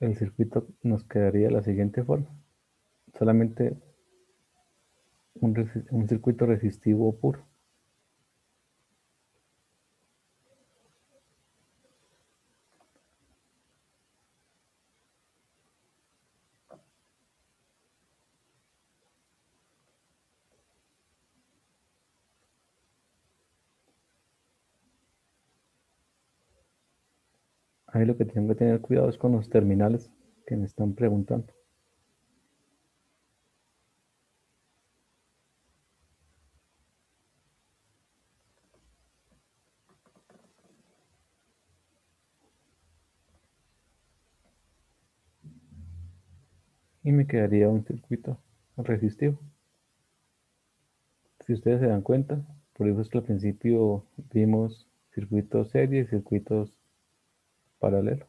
el circuito nos quedaría de la siguiente forma. Solamente un circuito resistivo puro. Ahí lo que tengo que tener cuidado es con los terminales que me están preguntando. Y me quedaría un circuito resistivo. Si ustedes se dan cuenta, por eso es que al principio vimos circuitos serie y circuitos paralelos.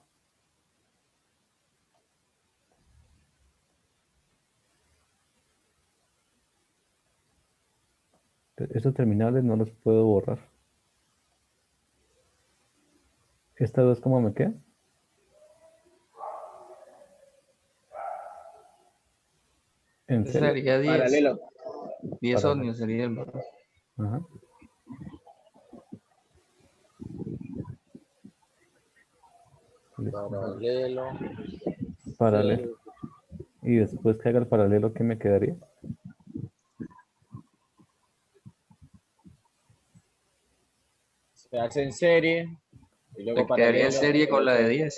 Estos terminales no los puedo borrar. ¿Estas dos cómo me quedan? En Ese serie. sería 10. Paralelo. 10 Paralelo. ohmios sería el valor. Ajá. Listo. Paralelo. Paralelo. Serie. Y después que haga el paralelo, ¿qué me quedaría? Se hace en serie. Y Le luego quedaría paralelo. serie con la de 10.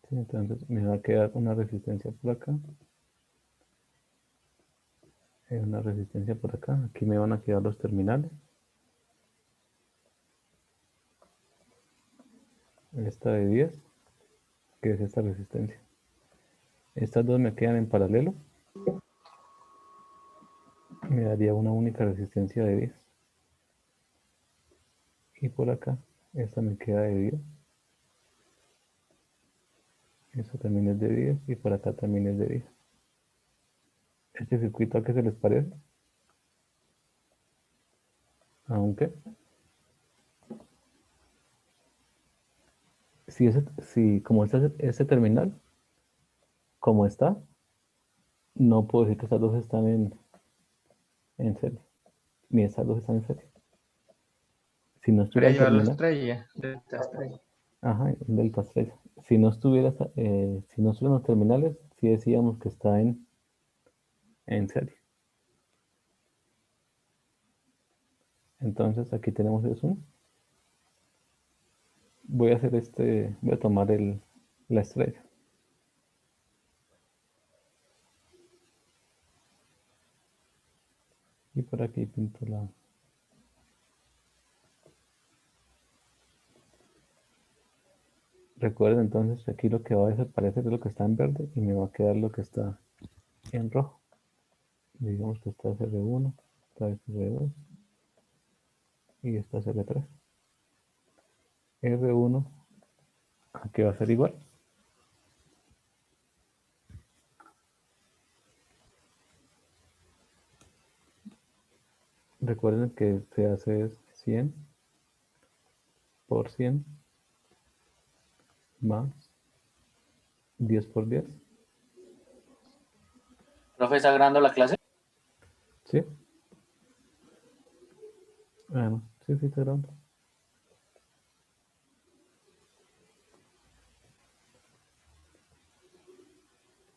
Sí, entonces me va a quedar una resistencia por acá. Una resistencia por acá. Aquí me van a quedar los terminales. Esta de 10, que es esta resistencia. Estas dos me quedan en paralelo. Me daría una única resistencia de 10. Y por acá, esta me queda de 10. Esta también es de 10 y por acá también es de 10. Este circuito, ¿a qué se les parece? Aunque, si como este terminal, como está, no puedo decir que estas dos están en serie. Ni estas dos están en serie. Si no estuviera Para el llevar la terminal, estrella. Delta estrella. ajá, un delta estrella. Si no estuviera, si no estuvieran los terminales, sí decíamos que está en serie. Entonces aquí tenemos el zoom. Voy a hacer voy a tomar la estrella. Y por aquí pinto la... Recuerden entonces que aquí lo que va a desaparecer es lo que está en verde y me va a quedar lo que está en rojo. Digamos que esta es R1, esta es R2 y esta es R3. R1 aquí va a ser igual. Recuerden que se hace 100 por 100 más 10 por 10. ¿Profe está grabando la clase? ¿Sí? Ah, no. Sí, sí, está grabando.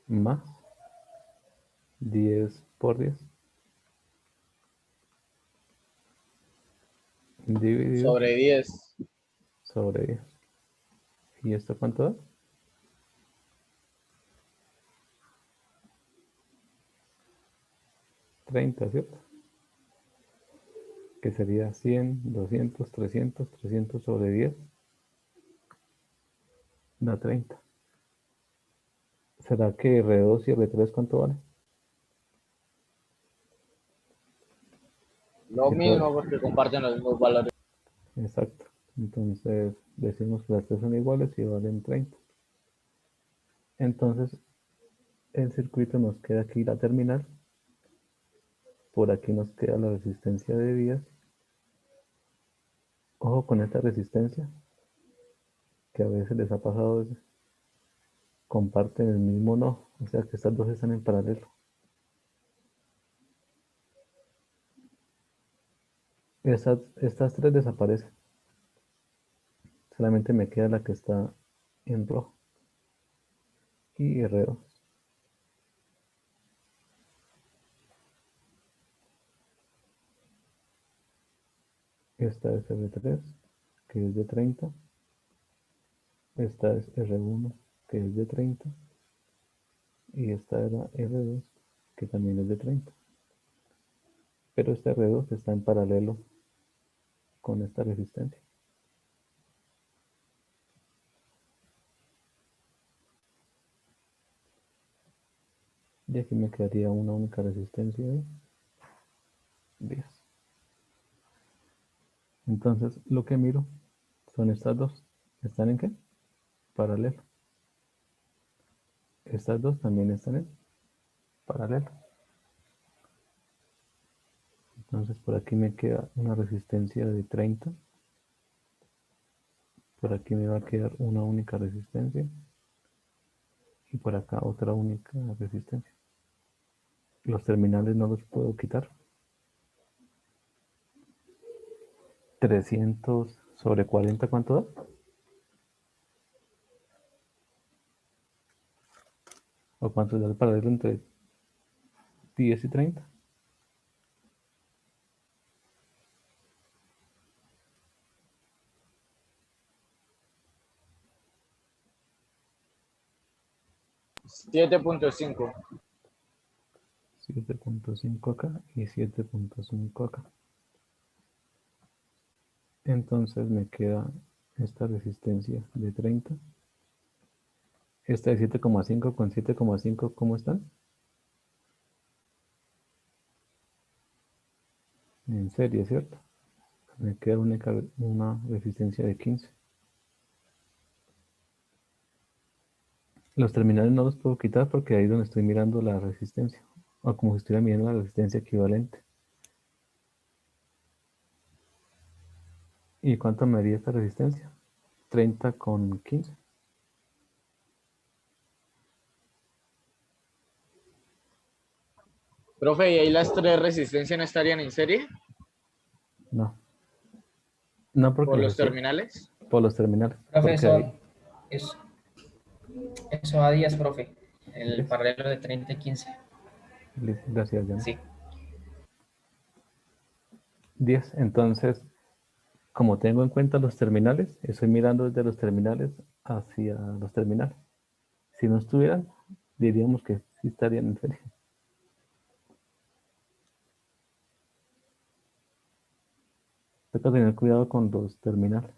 Más 10 por 10 dividido Sobre 10. sobre 10. ¿Y esto cuánto da? 30, ¿cierto? Que sería 100, 200, 300, 300 sobre 10 da 30. ¿Será que R2 y R3 cuánto vale? Lo R2, mismo porque comparten los mismos valores. exacto. Entonces decimos que las tres son iguales y valen 30. Entonces el circuito nos queda aquí la terminal. Por aquí nos queda la resistencia de vías. Ojo con esta resistencia, que a veces les ha pasado comparten el mismo nodo, o sea que estas dos están en paralelo. Estas tres desaparecen, solamente me queda la que está en rojo y R2. Esta es R3, que es de 30. Esta es R1, que es de 30. Y esta era R2, que también es de 30. Pero este R2 está en paralelo con esta resistencia. Y aquí me quedaría una única resistencia de 10. Entonces lo que miro son estas dos. ¿Están en qué? Paralelo. Estas dos también están en paralelo. Entonces por aquí me queda una resistencia de 30. Por aquí me va a quedar una única resistencia. Y por acá otra única resistencia. Los terminales no los puedo quitar. 300 sobre 40, ¿cuánto da? ¿O cuánto da el paralelo entre 10 y 30? 7.5. 7.5 acá y 7.5 acá. Entonces me queda esta resistencia de 30. Esta de 7,5 con 7,5, ¿cómo están? En serie, ¿cierto? Me queda una resistencia de 15. Los terminales no los puedo quitar porque ahí es donde estoy mirando la resistencia. O como si estuviera midiendo la resistencia equivalente. ¿Y cuánto me haría esta resistencia? 30 con 15. Profe, ¿y ahí las tres resistencias no estarían en serie No, no porque por los los estoy terminales? por los terminales. Profe, Porque ahí, eso, eso a 10, profe. El 10. paralelo de 30 y 15. Gracias, Jan. Sí. 10. Entonces, como tengo en cuenta los terminales, estoy mirando desde los terminales hacia los terminales. Si no estuvieran, diríamos que sí estarían en serie. Toca tener cuidado con los terminales.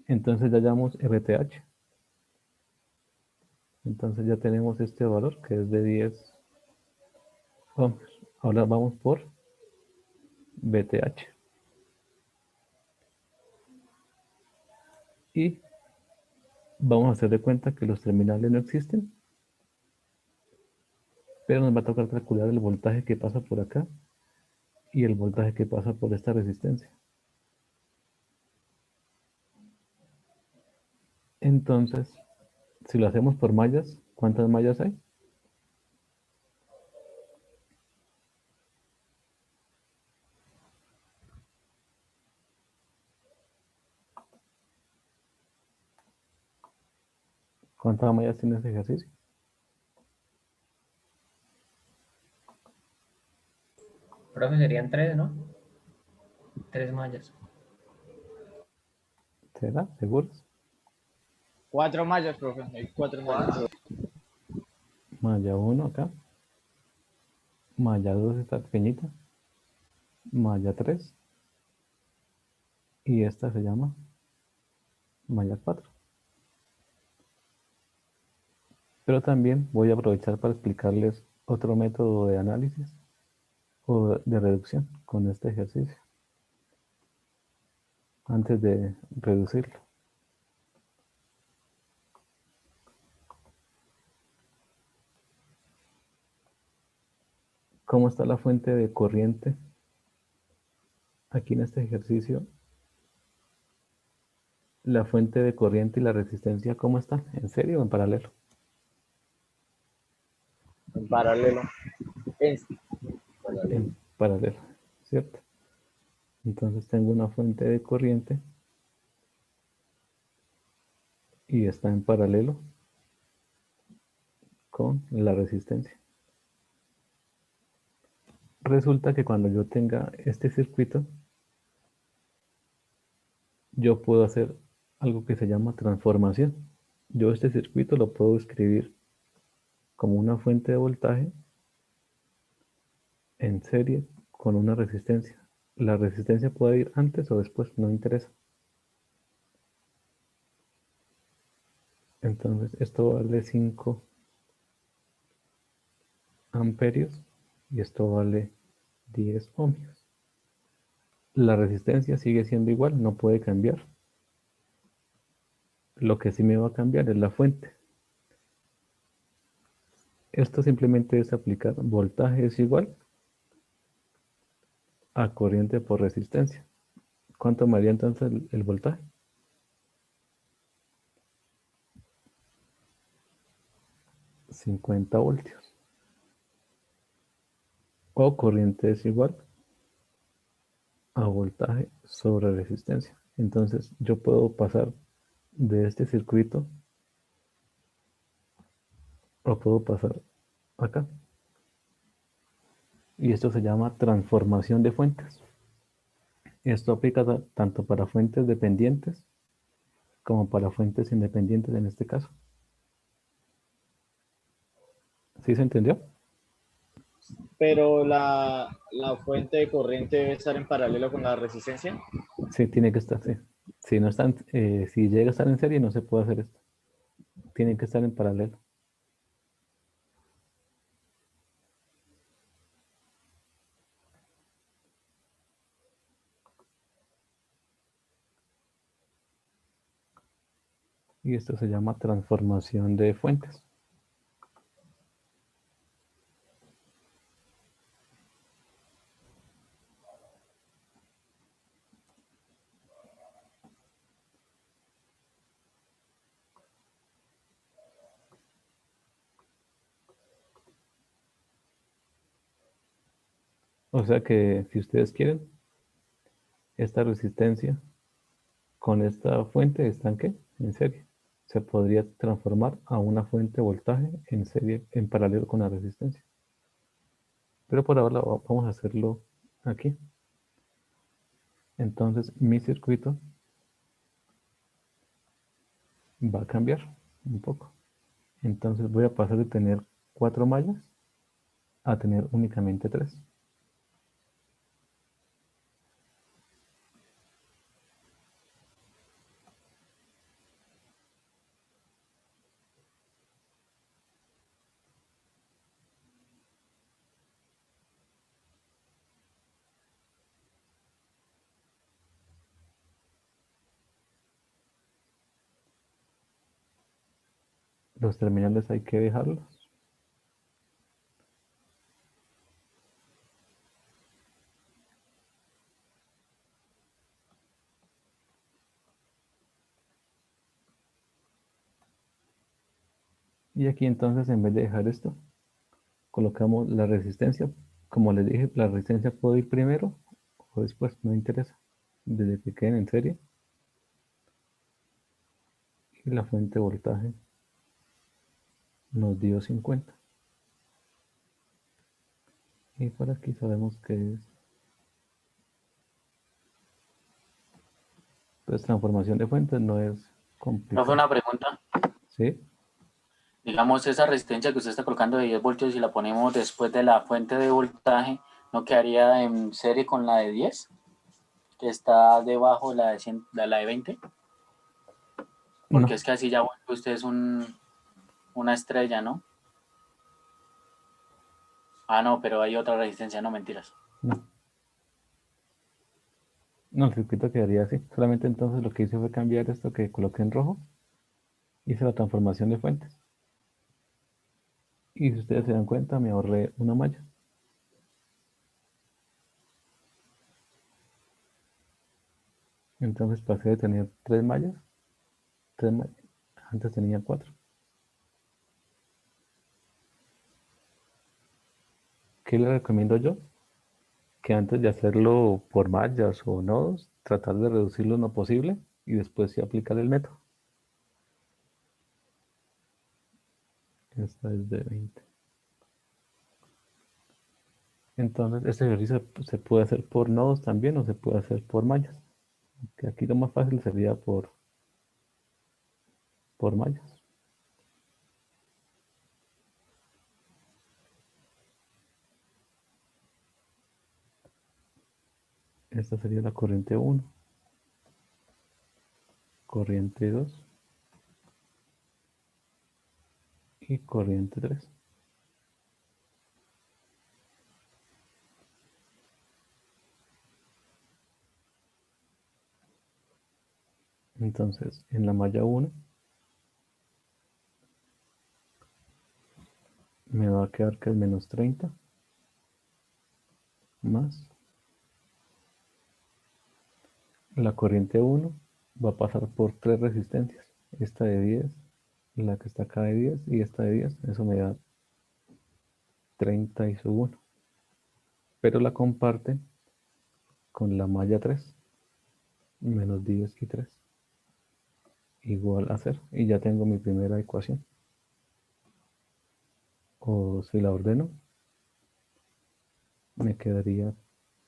Entonces ya llamamos RTH. Entonces ya tenemos este valor que es de 10 ohms. Ahora vamos por BTH. Y vamos a hacer de cuenta que los terminales no existen, pero nos va a tocar calcular el voltaje que pasa por acá y el voltaje que pasa por esta resistencia. Entonces, si lo hacemos por mallas, ¿cuántas mallas hay? ¿Cuántas mallas tiene ese ejercicio? Profe, serían 3, ¿no? 3 mallas. ¿Será? ¿Seguros? 4 mallas, profe. Hay 4 mallas. Malla 1 acá. Malla 2 está pequeñita. Malla 3. Y esta se llama malla 4. Pero también voy a aprovechar para explicarles otro método de análisis o de reducción con este ejercicio antes de reducirlo. ¿Cómo está la fuente de corriente? Aquí en este ejercicio La fuente de corriente y la resistencia, ¿cómo están? ¿En serie o en paralelo? En paralelo. En paralelo. En paralelo, ¿cierto? Entonces tengo una fuente de corriente y está en paralelo con la resistencia. Resulta que cuando yo tenga este circuito, yo puedo hacer algo que se llama transformación. Yo este circuito lo puedo escribir como una fuente de voltaje en serie con una resistencia. La resistencia puede ir antes o después, no interesa. Entonces esto vale 5 amperios y esto vale 10 ohmios. La resistencia sigue siendo igual, no puede cambiar. Lo que sí me va a cambiar es la fuente. Esto simplemente es aplicar voltaje es igual a corriente por resistencia. ¿Cuánto me haría entonces el voltaje? 50 voltios. O corriente es igual a voltaje sobre resistencia. Entonces yo puedo pasar de este circuito o puedo pasar acá. Y esto se llama transformación de fuentes. Esto aplica tanto para fuentes dependientes como para fuentes independientes en este caso. ¿Sí se entendió? Pero la fuente de corriente debe estar en paralelo con la resistencia. Sí, tiene que estar, sí. Si no están, si llega a estar en serie no se puede hacer esto. Tienen que estar en paralelo. Y esto se llama transformación de fuentes. O sea que si ustedes quieren, esta resistencia con esta fuente están ¿qué? En serie. Se podría transformar a una fuente de voltaje en serie, en paralelo con la resistencia. Pero por ahora vamos a hacerlo aquí. Entonces mi circuito va a cambiar un poco. Entonces voy a pasar de tener 4 mallas a tener únicamente 3. Los terminales hay que dejarlos. Y aquí entonces en vez de dejar esto, colocamos la resistencia. Como les dije, la resistencia puede ir primero o después, no interesa. Desde que queden en serie. Y la fuente de voltaje nos dio 50. Y por aquí sabemos que es pues transformación de fuentes, no es Profe, complicado. una pregunta. ¿Sí? Digamos, esa resistencia que usted está colocando de 10 voltios, si la ponemos después de la fuente de voltaje, ¿no quedaría en serie con la de 10? Que está debajo de la de, 100, de la de 20. Porque No, es que así ya vuelve usted es una estrella, ¿no? Ah, no, pero hay otra resistencia, no mentiras. no. No, el circuito quedaría así. Solamente entonces lo que hice fue cambiar esto que coloqué en rojo. Hice la transformación de fuentes. Y si ustedes se dan cuenta, me ahorré una malla. Entonces pasé de tener 3 mallas 3 mallas. Antes tenía 4. ¿Qué le recomiendo yo? Que antes de hacerlo por mallas o nodos, tratar de reducirlo lo posible y después sí aplicar el método. Esta es de 20. Entonces, este ejercicio se puede hacer por nodos también o se puede hacer por mallas. Que aquí lo más fácil sería por mallas. Esta sería la corriente 1, corriente 2 y corriente 3. Entonces, en la malla 1 me va a quedar que es menos 30 más la corriente 1 va a pasar por 3 resistencias. Esta de 10, la que está acá de 10 y esta de 10. Eso me da 30 y sub 1. Pero la comparte con la malla 3, menos 10 y 3, igual a 0. Y ya tengo mi primera ecuación. O si la ordeno, me quedaría...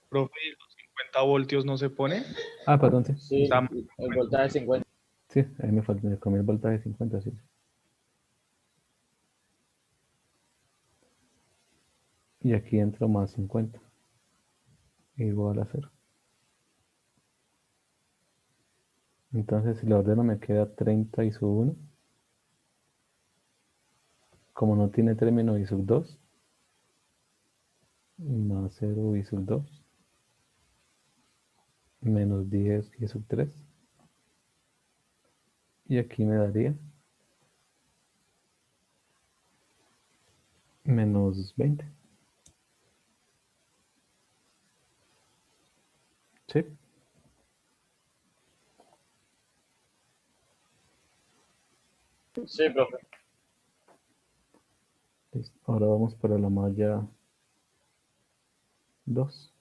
Profe, ¿y los 50 voltios no se pone? Ah, perdón, sí. Sí, Está- el voltaje 50. Sí, ahí me falta, me comí el voltaje 50, sí. Y aquí entro más 50, igual a 0. Entonces, si la ordeno, me queda 30 y sub 1. Como no tiene término y sub 2, más 0 y sub 2, menos 10 y sub 3. Y aquí me daría menos 20. ¿Sí? Sí, profe. Listo. Ahora vamos para la malla 2.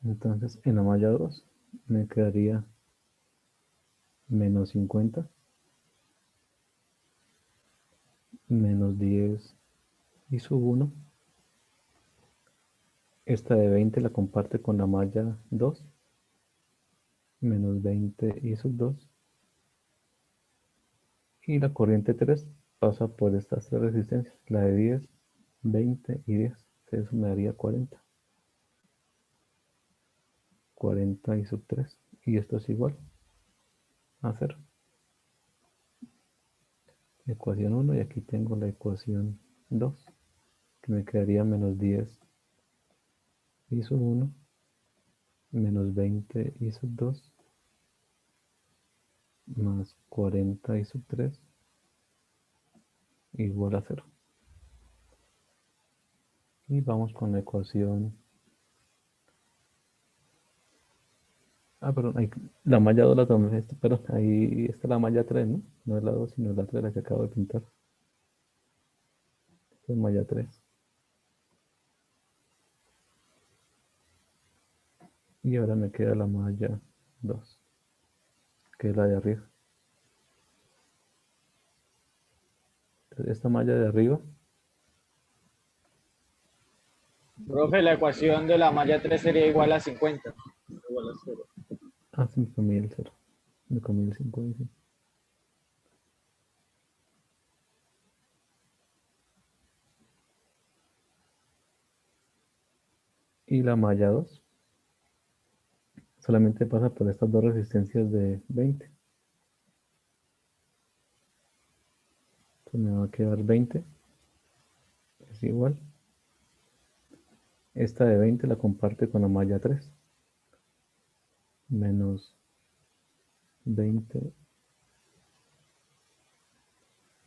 Entonces, en la malla 2 me quedaría menos 50, menos 10 y sub 1. Esta de 20 la comparte con la malla 2, menos 20 y sub 2. Y la corriente 3 pasa por estas tres resistencias, la de 10, 20 y 10. Entonces eso me daría 40. 40 y sub 3. Y esto es igual a 0. Ecuación 1 y aquí tengo la ecuación 2, que me quedaría menos 10 y sub 1, menos 20 y sub 2, más 40 y sub 3, igual a 0. Y vamos con la ecuación... Ah, perdón, la malla 2 la tomé, pero ahí está la malla 3, ¿no? No es la 2, sino la 3, la que acabo de pintar. Esta es malla 3. Y ahora me queda la malla 2, que es la de arriba. Entonces, esta malla de arriba, Profe, la ecuación de la malla 3 sería igual a 50. Igual a 0. sí, me comí el 0. Me comí el 50. Y la malla 2 solamente pasa por estas dos resistencias de 20. Entonces me va a quedar 20, es igual. Esta de 20 la comparte con la malla 3, menos 20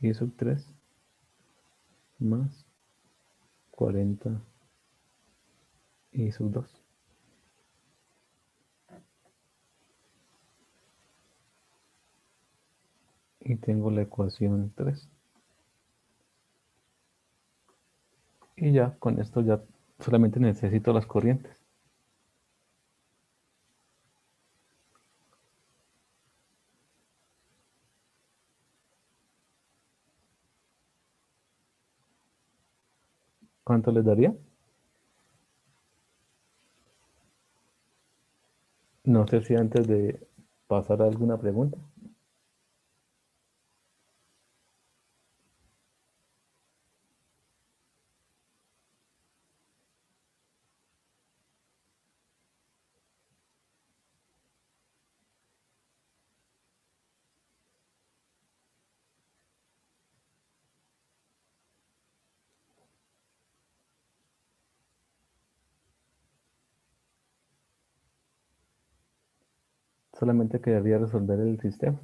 y sub 3, más 40 y sub 2. y tengo la ecuación 3. Y ya, con esto ya solamente necesito las corrientes. ¿Cuánto les daría? No sé si antes de pasar a alguna pregunta. Solamente quedaría resolver el sistema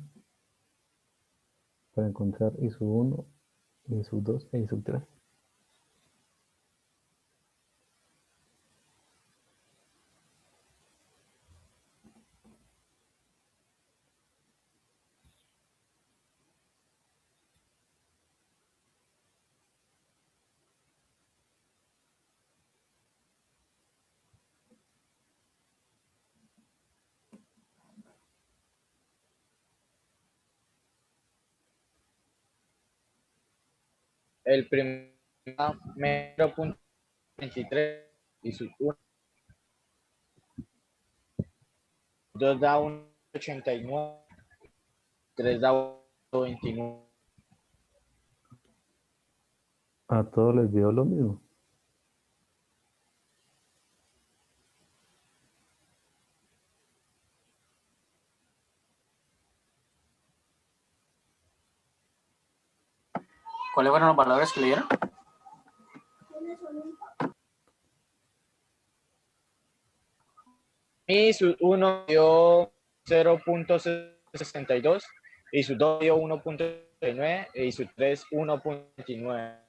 para encontrar I sub 1, I sub 2 e I sub 3. El primero 0.23 y su 2 da 1.89, 3 da 1.29. A todos les dio lo mismo. ¿Cuáles fueron los valores que le dieron? Y su 1 dio 0.62 y su 2 dio 1.9 y su 3 1.29.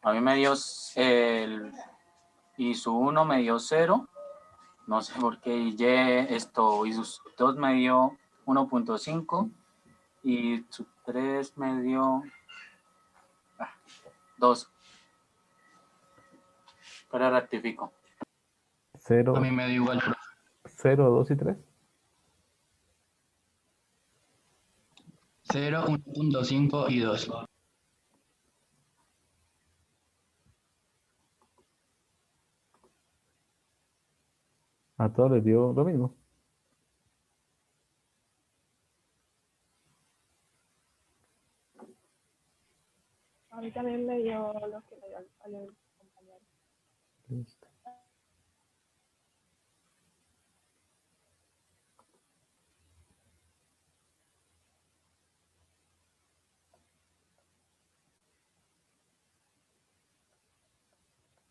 A mí me dio y su 1 me dio 0, no sé por qué, y su 2 me dio 1.5 y su 3 me dio 2. Pero rectifico. 0, A mí me dio igual, profe. 0, 2 y 3. 0, 1.5 y 2. A todos les dio lo mismo. A mí también me dio lo que le dio al compañero. Listo.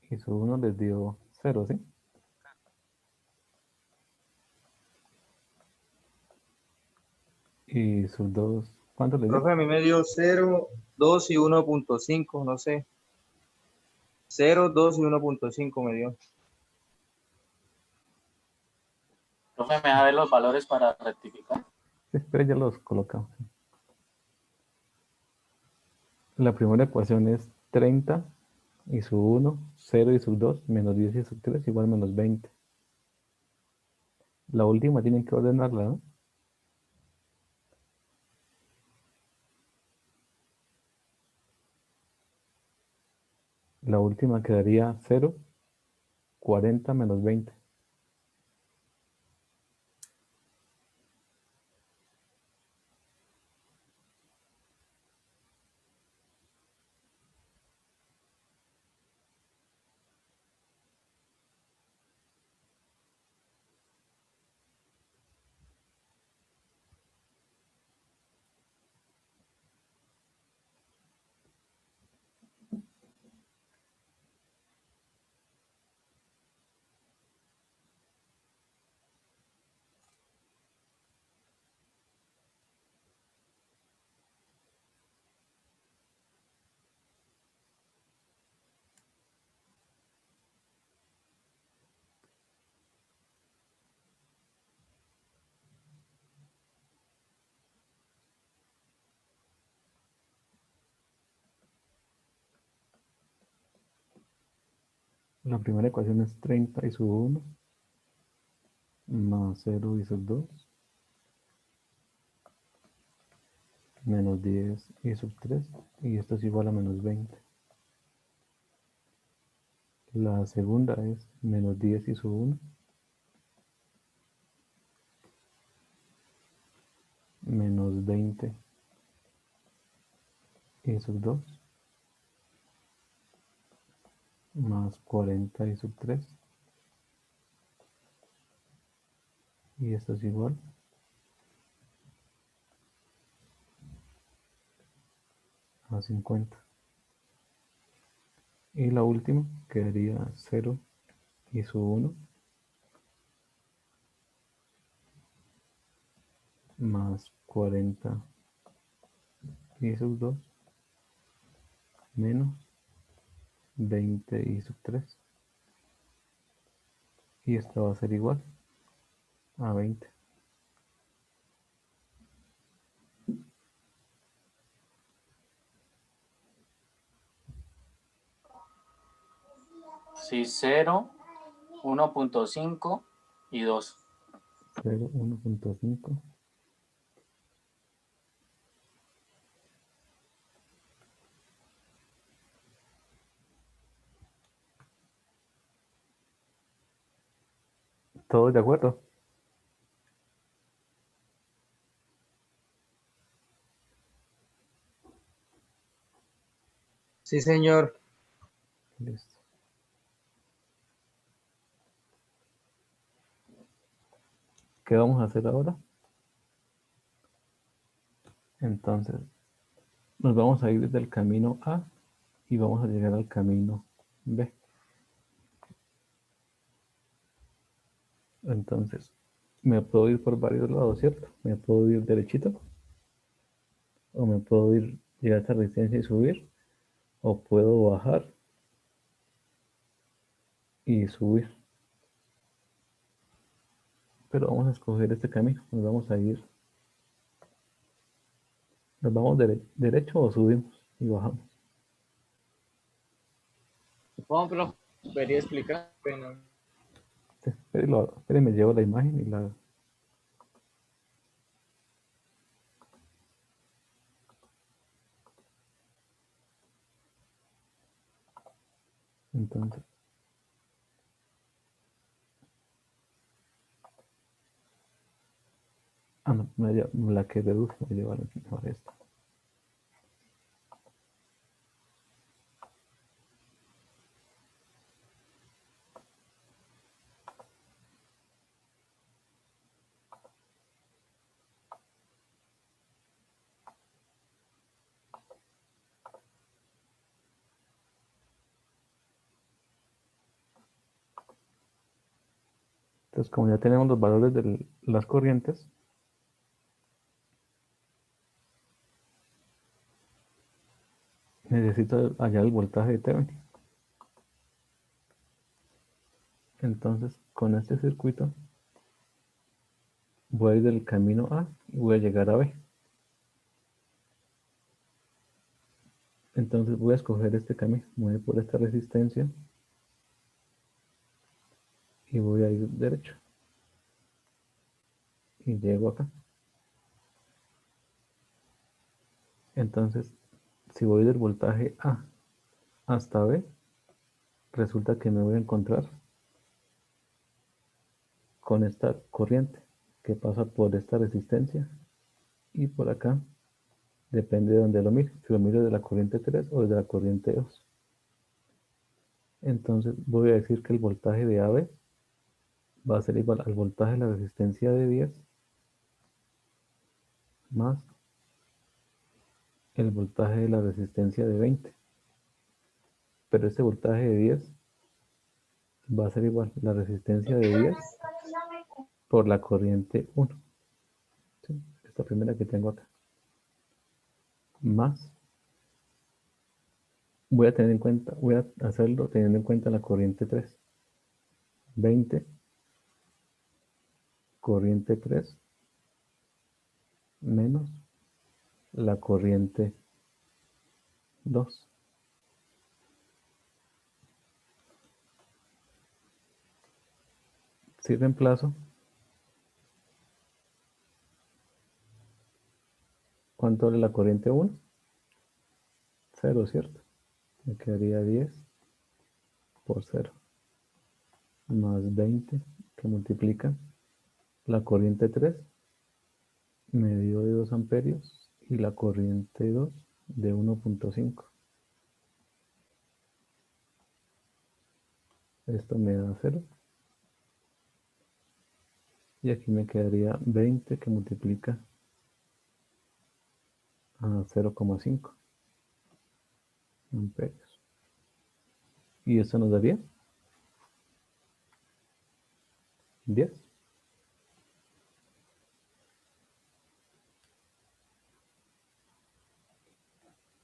Y su 1 les dio 0, ¿sí? Y sus 2, ¿cuánto les dio? Profe, a mí me dio 0, 2 y 1.5, no sé. 0, 2 y 1.5 me dio. Profe, ¿me deja ver los valores para rectificar? Sí, pero ya los colocamos. La primera ecuación es 30 y su 1, 0 y su 2, menos 10 y su 3, igual menos 20. La última tienen que ordenarla, ¿no? La última quedaría 0, 40 menos 20. La primera ecuación es 30 y sub 1 más 0 y sub 2 menos 10 y sub 3, y esto es igual a menos 20. La segunda es menos 10 y sub 1 menos 20 y sub 2 más 40 y sub 3, y esto es igual a 50. Y la última quedaría 0 y sub 1 más 40 y sub 2 menos 20 y sub 3, y esto va a ser igual a 20. Sí, 0, 1.5 y 2. 0, 1.5 ¿todos de acuerdo? Sí, señor. Listo. ¿Qué vamos a hacer ahora? Entonces, nos vamos a ir desde el camino A y vamos a llegar al camino B. Entonces, me puedo ir por varios lados, ¿cierto? Me puedo ir derechito, o me puedo ir, llegar a esta resistencia y subir, o puedo bajar y subir. Pero vamos a escoger este camino. Nos vamos a ir, nos vamos derecho o subimos y bajamos. ¿Cómo, profe? ¿Podría explicar? Bueno, Espere, me llevo la imagen y la... Entonces, no, la que reduje me lleva mejor esta. Entonces, como ya tenemos los valores de las corrientes, necesito hallar el voltaje de Thevenin. Entonces, con este circuito, voy a ir del camino A y voy a llegar a B. Entonces voy a escoger este camino, voy a ir por esta resistencia y voy a ir derecho. Y llego acá. Entonces, si voy del voltaje A hasta B, resulta que me voy a encontrar con esta corriente que pasa por esta resistencia y por acá, depende de donde lo mire, si lo miro de la corriente 3 o de la corriente 2. Entonces voy a decir que el voltaje de AB va a ser igual al voltaje de la resistencia de 10 más el voltaje de la resistencia de 20. Pero este voltaje de 10 va a ser igual la resistencia de 10 por la corriente 1. ¿Sí? Esta primera que tengo acá. Más, voy a tener en cuenta, voy a hacerlo teniendo en cuenta la corriente 3. 20, corriente 3, menos la corriente 2. Si reemplazo, ¿cuánto vale la corriente 1? 0, ¿cierto? Me quedaría 10 por 0 más 20 que multiplica la corriente 3 me dio de 2 amperios y la corriente 2 de 1.5. Esto me da 0. Y aquí me quedaría 20 que multiplica a 0,5 amperios. Y eso nos daría 10.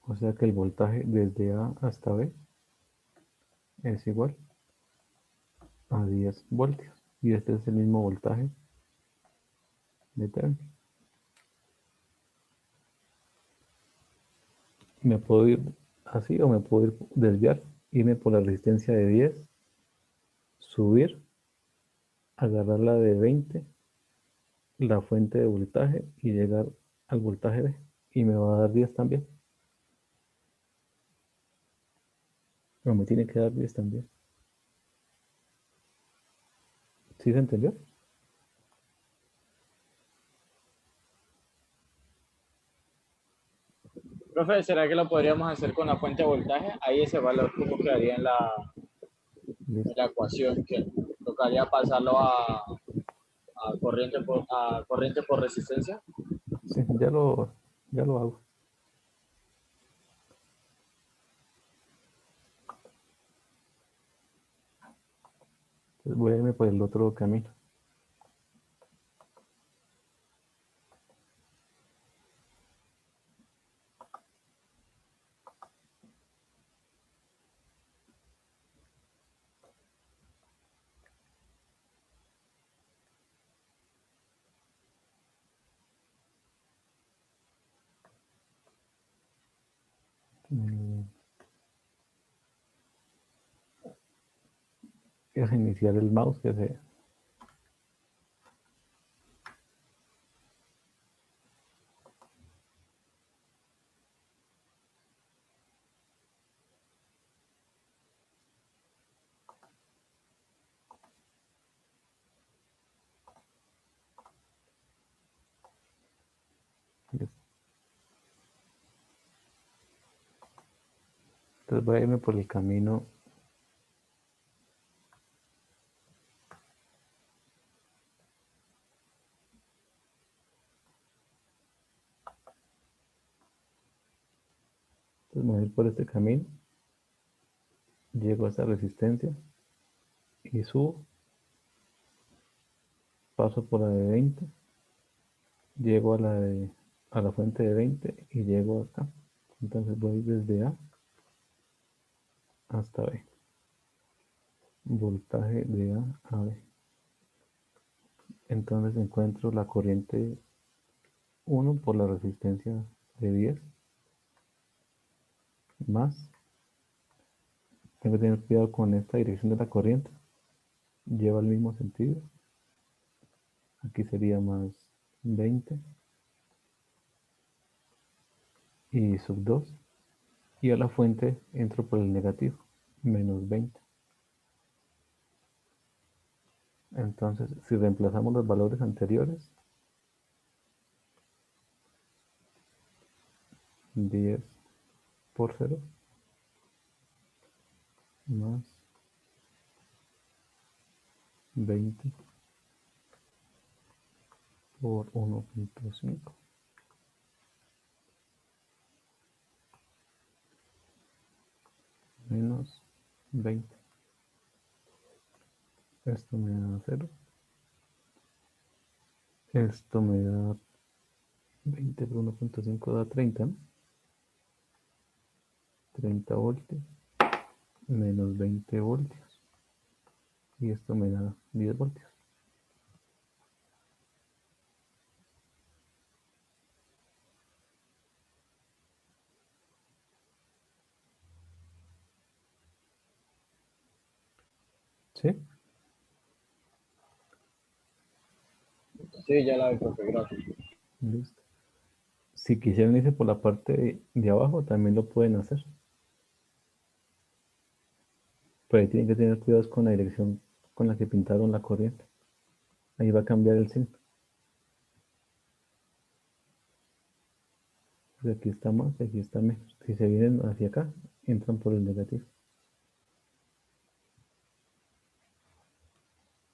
O sea que el voltaje desde A hasta B es igual a 10 voltios. Y este es el mismo voltaje de Terni. Me puedo ir así o me puedo ir desviar, irme por la resistencia de 10, subir, agarrar la de 20, la fuente de voltaje y llegar al voltaje B. Y me va a dar 10 también. No, me tiene que dar 10 también. ¿Sí se entendió? Profe, ¿será que lo podríamos hacer con la fuente de voltaje? Ahí ese valor, ¿cómo quedaría en Listo. la ecuación? Que tocaría pasarlo a corriente por resistencia. Sí, ya lo hago. Entonces voy a irme por el otro camino. Mm, Es iniciar el mouse que se... Listo. Entonces voy a irme por el camino. Entonces me voy a ir por este camino. Llego a esta resistencia y subo. Paso por la de 20. Llego a la fuente de 20 y llego acá. Entonces voy desde A hasta B. Voltaje de A a B. Entonces encuentro la corriente 1 por la resistencia de 10 más. Tengo que tener cuidado con esta dirección de la corriente. Lleva el mismo sentido. Aquí sería más 20 y sub 2. Y a la fuente entro por el negativo, menos 20. Entonces, si reemplazamos los valores anteriores, 10 por 0 más 20 por 1.5 menos 20. Esto me da 0. Esto me da 20 por 1.5 da 30, ¿no? 30 voltios menos 20 voltios. Y esto me da 10 voltios. ¿Sí? Sí, ya la vi, profe, gracias. Listo. Si quisieran irse por la parte de abajo, también lo pueden hacer. Pero ahí tienen que tener cuidado con la dirección con la que pintaron la corriente. Ahí va a cambiar el signo. Pues aquí está más y aquí está menos. Si se vienen hacia acá, entran por el negativo.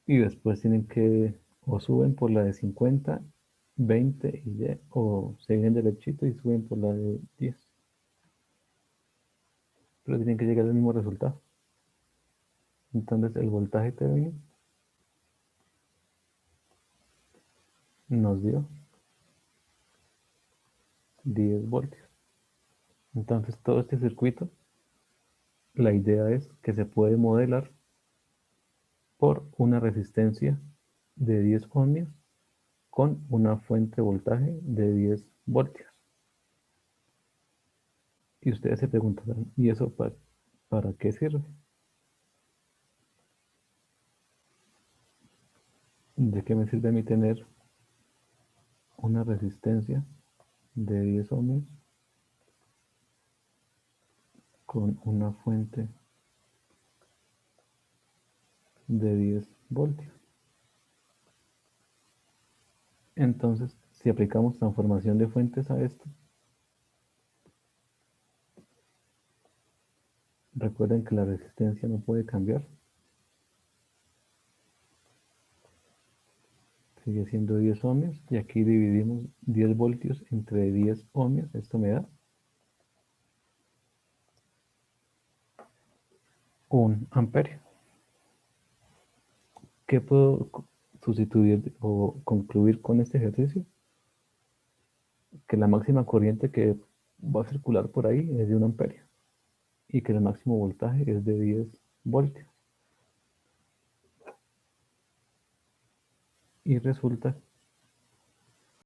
Y después tienen que o suben por la de 50, 20 y 10, o se vienen derechito y suben por la de 10. Pero tienen que llegar al mismo resultado. Entonces el voltaje término nos dio 10 voltios. Entonces todo este circuito, la idea es que se puede modelar por una resistencia de 10 ohmios con una fuente de voltaje de 10 voltios. Y ustedes se preguntarán, ¿y eso para qué sirve? ¿De qué me sirve a mí tener una resistencia de 10 ohmios con una fuente de 10 voltios? Entonces, si aplicamos transformación de fuentes a esto, recuerden que la resistencia no puede cambiar. Sigue siendo 10 ohmios y aquí dividimos 10 voltios entre 10 ohmios. Esto me da 1 amperio. ¿Qué puedo sustituir o concluir con este ejercicio? Que la máxima corriente que va a circular por ahí es de 1 amperio y que el máximo voltaje es de 10 voltios. Y resulta